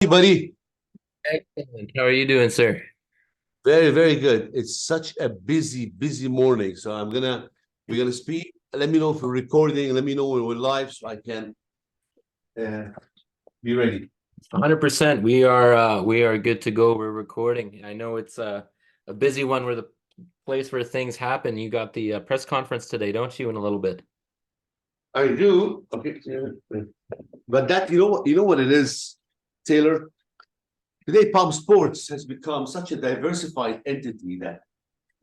Hey, buddy. Excellent. How are you doing, sir? Very, very good. It's such a busy morning. So we're gonna speak. Let me know if we're recording. Let me know when we're live so I can uh, be ready. 100%. We are good to go. We're recording. I know it's a busy one where the place where things happen. You got the press conference today, don't you, in a little bit? I do. Okay. But that you know what it is, Taylor? Today, Palm Sports has become such a diversified entity that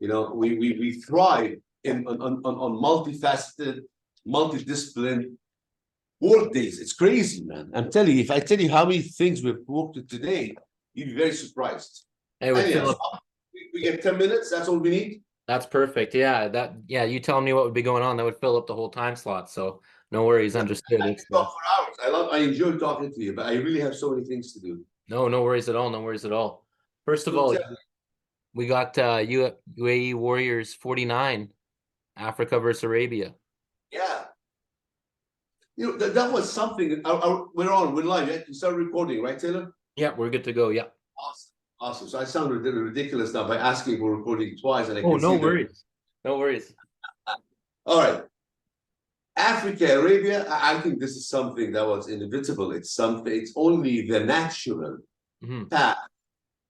we thrive on multifaceted, multidisciplined work days. It's crazy, man. I'm telling you, if I tell you how many things we've worked with today, you'd be very surprised. Hey, would And fill yes, up. we get 10 minutes. That's all we need. That's perfect. Yeah, you telling me what would be going on, that would fill up the whole time slot. So no worries, Yeah, understood. I It's can talk for hours. I enjoy talking to you, but I really have so many things to do. no worries at all. No worries at all. First of So all, tell, we got UAE Warriors 49, Africa versus Arabia. yeah, that was something. We're live. Yeah? You start recording, right, Taylor? Yeah, we're good to go. Yeah. Awesome. Awesome. So I sound ridiculous now by asking for recording twice, and I Oh, can no see that. worries. No worries. All right. Africa, Arabia, I think this is something that was inevitable. It's only the natural Mhm. path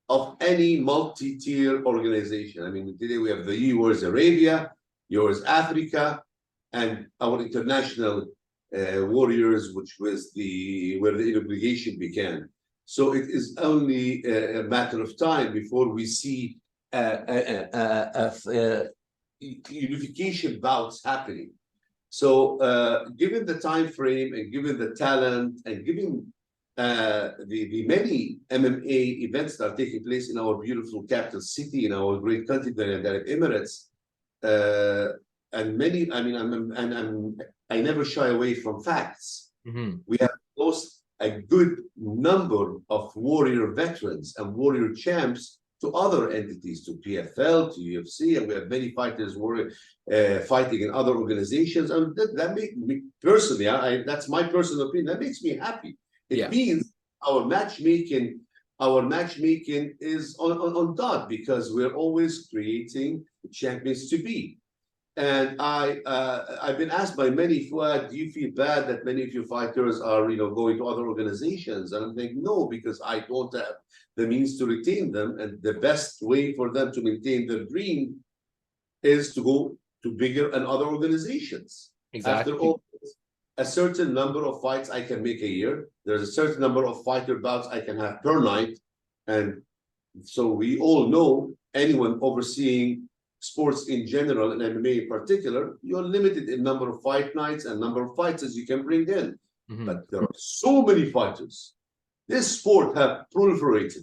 of any multi-tier organization. I mean, today we have the yours Arabia, yours Africa, and our international warriors, which was the where the obligation began. So it is only a matter of time before we see unification bouts happening. So, given the time frame and given the talent and given the many MMA events that are taking place in our beautiful capital city, in our great country, the United Arab Emirates, and many, I mean, I never shy away from facts. Mhm. We have lost a good number of warrior veterans and warrior champs to other entities, to PFL, to UFC, and we have many fighters fighting in other organizations. And that makes me personally, that's my personal opinion. That makes me happy. It Yeah. means our matchmaking, our matchmaking is on dot because we're always creating champions to be. And I've been asked by many, Fouad, do you feel bad that many of your fighters are, going to other organizations? And I'm like, no, because I don't have the means to retain them. And the best way for them to maintain their dream is to go to bigger and other organizations. After Exactly. all, a certain number of fights I can make a year. There's a certain number of fighter bouts I can have per night. And so we all know anyone overseeing sports in general and MMA in particular, you're limited in number of fight nights and number of fighters you can bring in. Mhm. But there are so many fighters. This sport have proliferated.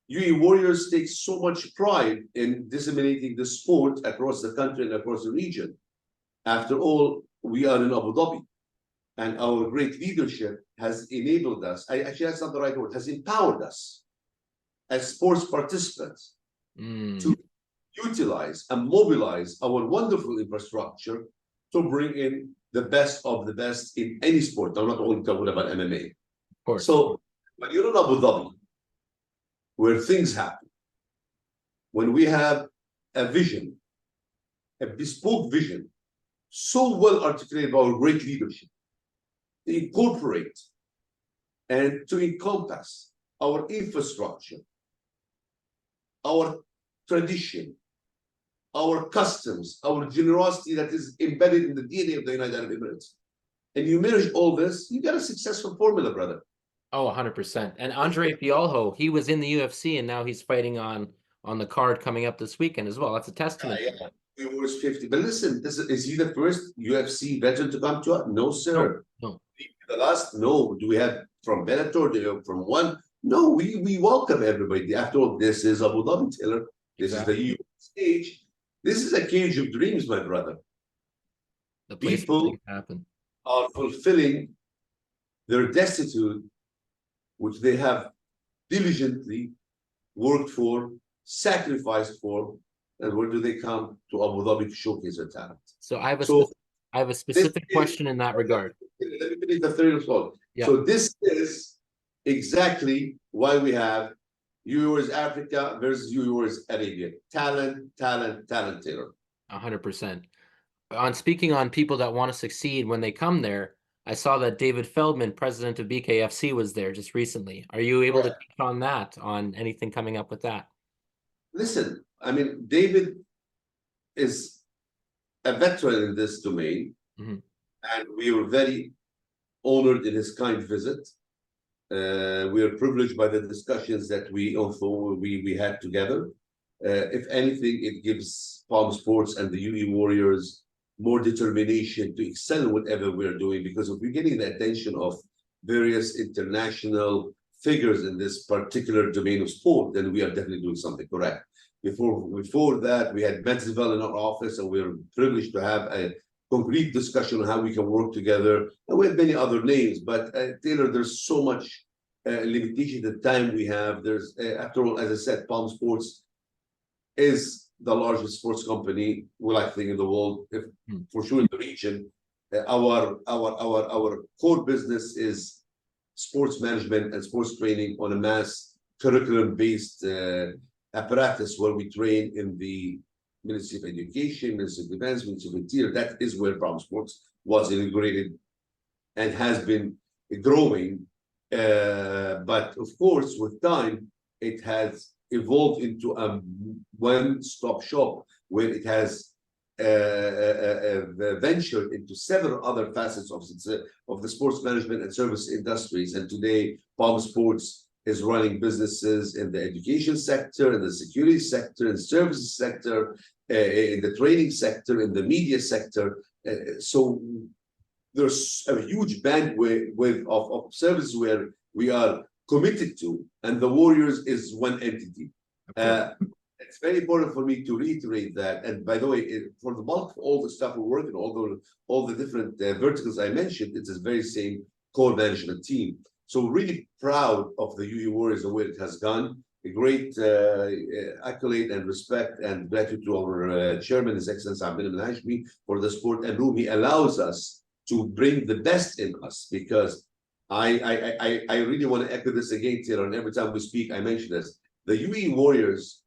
UE Warriors take so much pride in disseminating the sport across the country and across the region. After all, we are in Abu Dhabi, and our great leadership has enabled us. Actually, that's not the right word. Has empowered us as sports participants Mm. to utilize and mobilize our wonderful infrastructure to bring in the best of the best in any sport. I'm not only talking about MMA. Of course. So when you're in Abu Dhabi, where things happen, when we have a vision, a bespoke vision, so well articulated by our great leadership, to incorporate and to encompass our infrastructure, our tradition, our customs, our generosity that is embedded in the DNA of the United Arab Emirates. And you merge all this, you get a successful formula, brother. Oh, 100%. And Andre Fialho, he was in the UFC and now he's fighting on the card coming up this weekend as well. That's a testament to that. He was 50. But listen, is he the first UFC veteran to come to us? No, No, sir. no. The last, no. Do we have from Bellator? Do we have from one? No, we welcome everybody. After all, this is Abu Dhabi, Taylor. This is the Exactly. EU stage. This is a cage of dreams, my brother. The place where People things happen. are fulfilling their destitute, which they have diligently worked for, sacrificed for, and where do they come to Abu Dhabi to showcase their talent? So I have a So I have a this specific is, question in that regard. let me finish the third of thought. Yeah. So this is exactly why we have UAE Africa versus UAE Arabia. Talent, talent, talent, Taylor. 100%. On speaking on people that want to succeed when they come there, I saw that David Feldman, president of BKFC, was there just recently. Are you able to touch on that, on anything coming up with that? Listen, I mean, David is a veteran in this domain, and we were very honored in his kind visit. We are privileged by the discussions that we had together. If anything, it gives Palm Sports and the UAE Warriors more determination to excel in whatever we're doing, because if we're getting the attention of various international figures in this particular domain of sport, then we are definitely doing something correct. Before that, we had Metzevel in our office, and we're privileged to have a concrete discussion on how we can work together. And we have many other names, but Taylor, there's so much limitation the time we have. There's after all, as I said, Palm Sports is the largest sports company, well, I think in the world, if for sure in the region. Our core business is sports management and sports training on a mass curriculum-based apparatus, where we train in the Ministry of Education, Ministry of Defense, Ministry of Interior. That is where Palm Sports was integrated and has been growing. But of course, with time, it has evolved into a one-stop shop where it has ventured into several other facets of the sports management and service industries. And today, Palm Sports is running businesses in the education sector, in the security sector, in the services sector, in the training sector, in the media sector. So there's a huge bandwidth of services where we are committed to, and the Warriors is one entity. It's very important for me to reiterate that. And by the way, for the bulk of all the stuff we're working on, all the different verticals I mentioned, it's the very same core management team. So really proud of the UAE Warriors and where it has gone. A great accolade and respect and gratitude to our chairman, His Excellency Abdul Hashmi, for the support and room he allows us to bring the best in us. Because I really want to echo this again, Taylor, and every time we speak, I mention this. The UAE Warriors,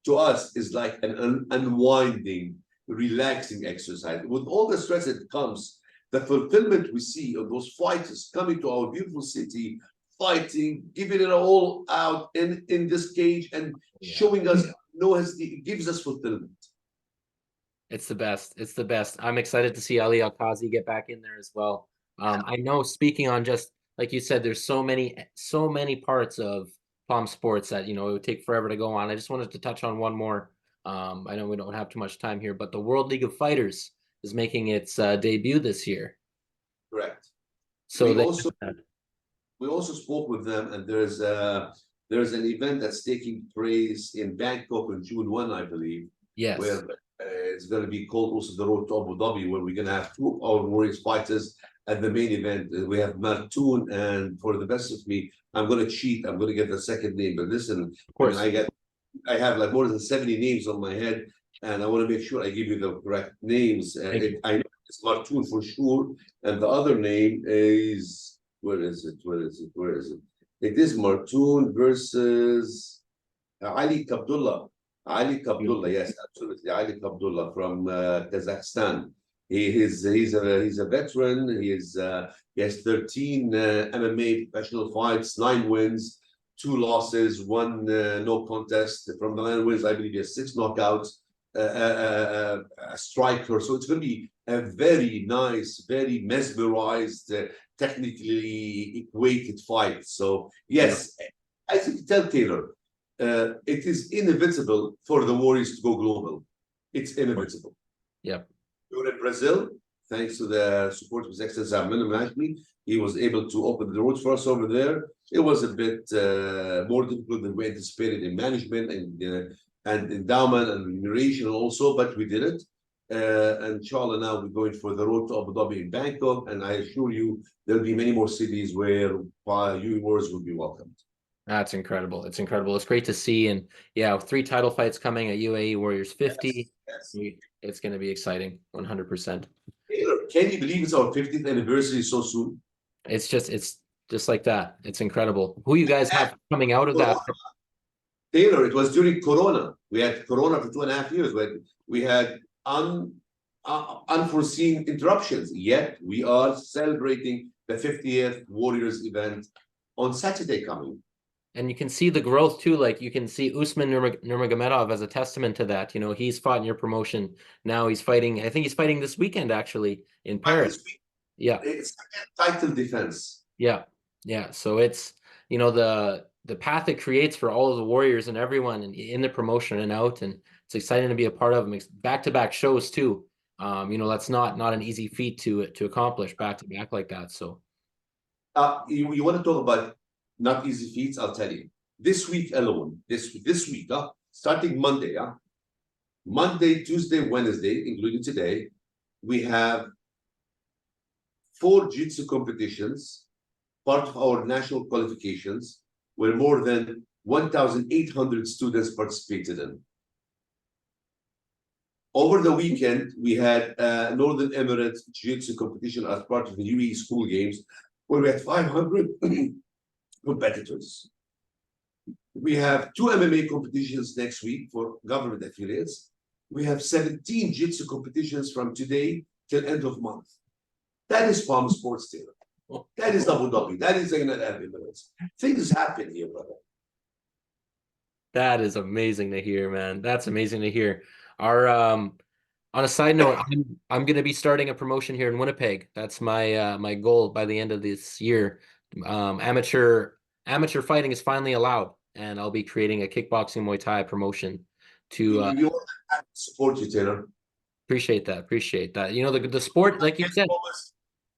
to us, is like an unwinding, relaxing exercise. With all the stress that comes, the fulfillment we see of those fighters coming to our beautiful city, fighting, giving it all out in this cage, and showing us, it gives us fulfillment. It's the best. It's the best. I'm excited to see Ali Al-Qazi get back in there as well. I know, speaking on, just like you said, there's so many parts of Palm Sports that, it would take forever to go on. I just wanted to touch on one more. I know we don't have too much time here, but the World League of Fighters is making its debut this year. Correct. So we also spoke with them, and there's an event that's taking place in Bangkok on June 1, I believe. Yes. Where it's going to be called also the Road to Abu Dhabi, where we're going to have two of our Warriors fighters at the main event. We have Martoon, and for the best of me, I'm going to cheat. I'm going to get the second name. But listen, of course, I have like more than 70 names on my head, and I want to make sure I give you the correct names. I know it's Martoon for sure, and the other name is, where is it? It is Martoon versus Ali Kabdullah. Ali Kabdullah, yes, absolutely. Ali Kabdullah from Kazakhstan. He's a veteran. He has 13 MMA professional fights, 9 wins, 2 losses, 1 no contest. From the 9 wins, I believe he has 6 knockouts, a striker. So it's going to be a very nice, very mesmerized, technically equated fight. So yes, as you can tell, Taylor, it is inevitable for the Warriors to go global. It's inevitable. Yep. We're in Brazil, thanks to the support of His Excellency Abdul Hashmi. He was able to open the roads for us over there. It was a bit more difficult than we anticipated in management and endowment and remuneration also, but we did it. And inshallah, now we're going for the road to Abu Dhabi in Bangkok, and I assure you there'll be many more cities where UAE Warriors will be welcomed. That's incredible. It's incredible. It's great to see. And yeah, 3 title fights coming at UAE Warriors 50. Yes. It's going to be exciting. 100%. Can you believe it's our 50th anniversary so soon? It's just like that. It's incredible. Who you guys have coming out of that? Taylor, it was during Corona. We had Corona for 2.5 years. We had unforeseen interruptions. Yet we are celebrating the 50th Warriors event on Saturday coming. And you can see the growth too. Like you can see Usman Nurmagomedov as a testament to that. You know, he's fought in your promotion. Now he's fighting. I think he's fighting this weekend actually in Paris. Yeah, it's title defense. Yeah. So it's, you know, the path it creates for all of the warriors and everyone in the promotion and out, and it's exciting to be a part of them. Back-to-back shows too. You know, that's not an easy feat to accomplish back-to-back like that. So you want to talk about not easy feats? I'll tell you. This week alone, this week, starting Monday, Monday, Tuesday, Wednesday, including today, we have 4 jiu-jitsu competitions, part of our national qualifications, where more than 1,800 students participated in. Over the weekend, we had Northern Emirates Jiu-Jitsu competition as part of the UAE School Games, where we had 500 competitors. We have 2 MMA competitions next week for government affiliates. We have 17 Jiu-Jitsu competitions from today till end of month. That is Palm Sports, Taylor. That is Abu Dhabi. That is United Arab Emirates. Things happen here, brother. that is amazing to hear, man. That's amazing to hear. Our on a side note, I'm going to be starting a promotion here in Winnipeg. That's my my goal by the end of this year. Amateur fighting is finally allowed, and I'll be creating a kickboxing Muay Thai promotion to We all have to support you, Taylor. Appreciate that. You know, the sport, like you said.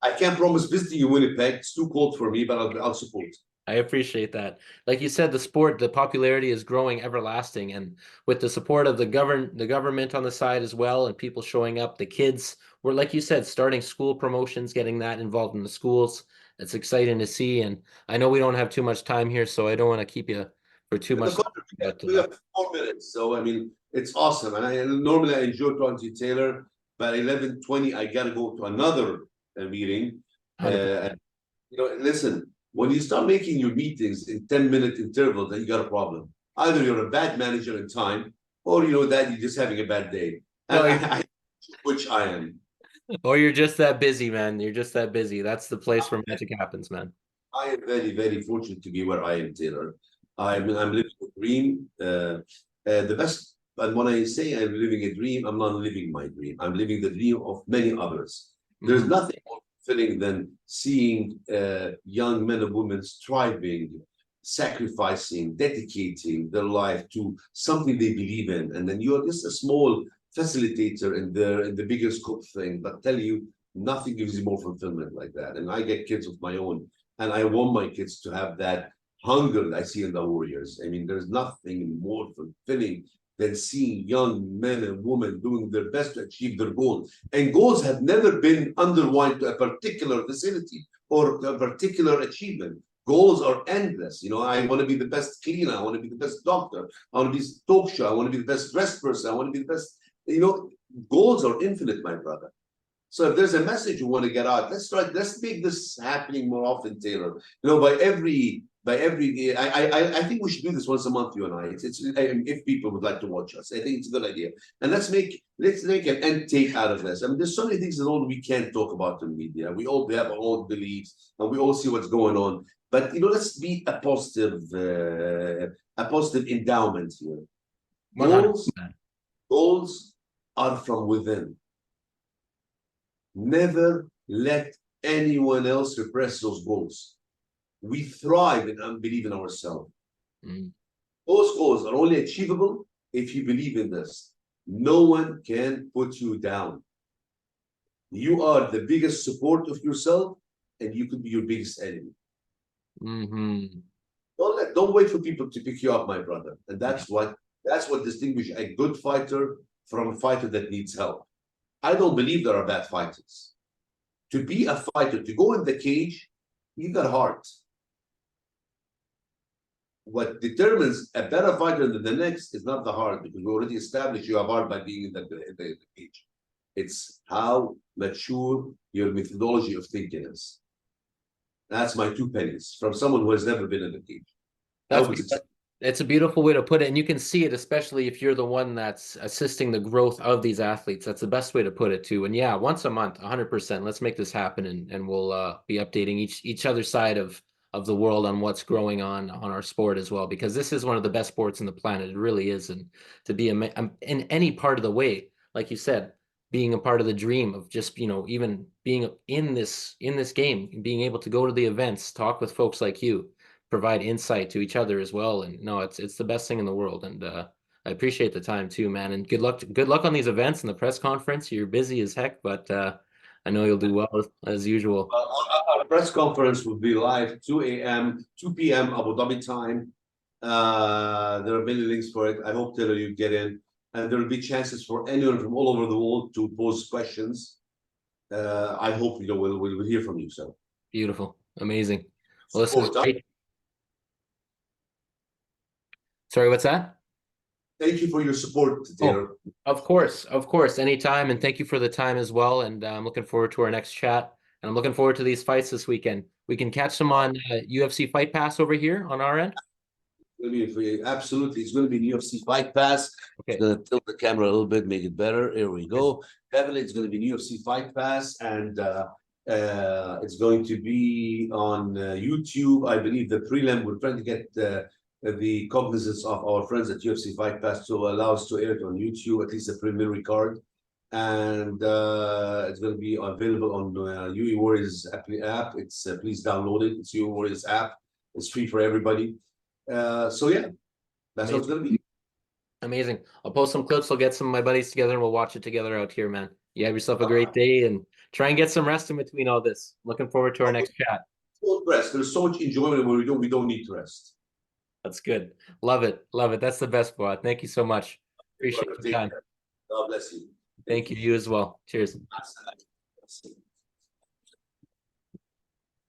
I can't promise visiting you in Winnipeg. It's too cold for me, but I'll support. I appreciate that. Like you said, the popularity is growing everlasting, and with the support of the government on the side as well, and people showing up, the kids were, like you said, starting school promotions, getting that involved in the schools. It's exciting to see, and I know we don't have too much time here, so I don't want to keep you for too much. We have 4 minutes, so I mean, it's awesome, and normally I enjoy talking to you, Taylor, but 11:20 I gotta go to another meeting. And, you know, listen. When you start making your meetings in 10-minute intervals, then you got a problem. Either you're a bad manager in time, or you know that you're just having a bad day. And which I am. Or you're just that busy, man. You're just that busy. That's the place where magic happens, man. I am very, very fortunate to be where I am, Taylor. I'm living a dream. The best, and when I say I'm living a dream, I'm not living my dream. I'm living the dream of many others. There's nothing more fulfilling than seeing young men and women striving, sacrificing, dedicating their life to something they believe in, and then you're just a small facilitator in the bigger scope thing. But tell you, nothing gives you more fulfillment like that. And I get kids of my own, and I want my kids to have that hunger that I see in the Warriors. I mean, there's nothing more fulfilling than seeing young men and women doing their best to achieve their goals. And goals have never been underlined to a particular facility or a particular achievement. Goals are endless. You know, I want to be the best cleaner. I want to be the best doctor. I want to be talk show. I want to be the best dressed person. I want to be the best. You know, goals are infinite, my brother. So if there's a message you want to get out, let's make this happening more often, Taylor. You know, by every I think we should do this once a month, you and I. If people would like to watch us, I think it's a good idea. And let's make an end take out of this. I mean, there's so many things that we can't talk about in media. We have our own beliefs, and we all see what's going on. But you know, let's be a positive endowment here. Goals are from within. Never let anyone else repress those goals. We thrive and believe in ourselves. Those goals are only achievable if you believe in this. No one can put you down. You are the biggest support of yourself, and you could be your biggest enemy. Don't wait for people to pick you up, my brother. And that's what distinguishes a good fighter from a fighter that needs help. I don't believe there are bad fighters. To be a fighter, to go in the cage, you got heart. What determines a better fighter than the next is not the heart, because we already established you have heart by being in the cage. It's how mature your methodology of thinking is. That's my 2 pennies from someone who has never been in a cage. It's a beautiful way to put it, and you can see it, especially if you're the one that's assisting the growth of these athletes. That's the best way to put it too. And yeah, once a month, 100%. Let's make this happen, and we'll be updating each other's side of the world on what's growing on our sport as well, because this is one of the best sports on the planet. It really is, and to be in any part of the way, like you said, being a part of the dream of just even being in this game, being able to go to the events, talk with folks like you, provide insight to each other as well. And no, it's the best thing in the world. And I appreciate the time too, man. And good luck on these events and the press conference. You're busy as heck, but I know you'll do well as usual. Our press conference will be live 2 p.m. Abu Dhabi time. There are many links for it. I hope Taylor you get in, and there will be chances for anyone from all over the world to pose questions. I hope we'll hear from you. So beautiful, amazing. Well, this is great. Sorry, what's that? Thank you for your support, Taylor. Of course, anytime. And thank you for the time as well. And I'm looking forward to our next chat. And I'm looking forward to these fights this weekend. We can catch them on UFC Fight Pass over here on our end. Absolutely. It's going to be UFC Fight Pass. Okay. It's going to tilt the camera a little bit, make it better. Here we go. Definitely, it's going to be UFC Fight Pass. And it's going to be on YouTube. I believe the prelim, we're trying to get the cognizance of our friends at UFC Fight Pass to allow us to air it on YouTube, at least a preliminary card. And it's going to be available on UE Warriors app. It's please download it. It's UE Warriors app. It's free for everybody. So yeah, that's what it's going to be. Amazing. I'll post some clips. I'll get some of my buddies together and we'll watch it together out here, man. You have yourself a great day and try and get some rest in between all this. Looking forward to our next chat. Don't rest. There's so much enjoyment when we don't need to rest. That's good. Love it. That's the best, Fouad. Thank you so much. Appreciate your time. God bless you. Thank you. You as well. Cheers.